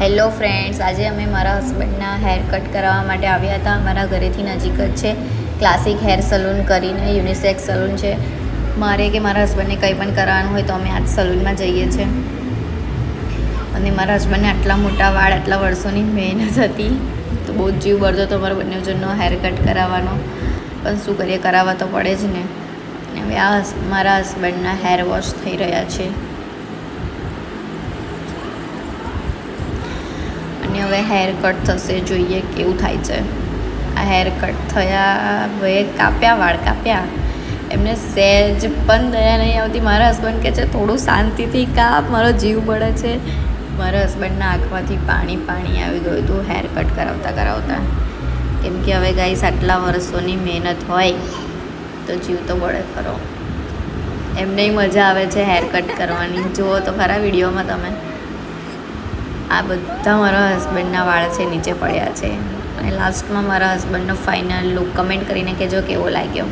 Hello friends, આજે અમે મારા હસબન્ડના હેર કટ કરાવવા માટે આવ્યા હતા. અમારા ઘરેથી નજીક જ છે ક્લાસિક હેર સલૂન કરીને, યુનિસેક્સ સલૂન છે. મારે કે મારા હસબન્ડને કંઈ પણ કરાવવાનું હોય તો અમે આ સલૂનમાં જઈએ છીએ. અને મારા હસબન્ડને આટલા મોટા વાળ, આટલા વર્ષોની મહેનત હતી, તો બહુ જ જીવ બળતો હતો મારા બંને જણનો હેર કટ કરાવવાનો. પણ શું કરીએ, કરાવવા તો પડે જ ને. હવે આ મારા હસબન્ડના હેર વોશ થઈ રહ્યા છે. અને હવે હેર કટ થશે, જોઈએ કેવું થાય છે. આ હેર કટ થયા, હવે વાળ કાપ્યા, એમને સહેજ પણ દયા નહીં આવતી. મારા હસબન્ડ કહે છે થોડું શાંતિથી કાપ, મારો જીવ બળે છે. મારા હસબન્ડના આંખમાંથી પાણી આવી ગયું હતું હેર કટ કરાવતા. કેમ કે હવે ગાઈસ આટલા વર્ષોની મહેનત હોય તો જીવ તો બળે ખરો. એમને મજા આવે છે હેર કટ કરવાની. જુઓ તો ખરા વિડીયોમાં તમે. આ બધા મારા હસબન્ડના વાળ છે, નીચે પડ્યા છે. અને લાસ્ટમાં મારા હસબન્ડનો ફાઇનલ લુક કમેન્ટ કરીને કહેજો કેવો લાગ્યો.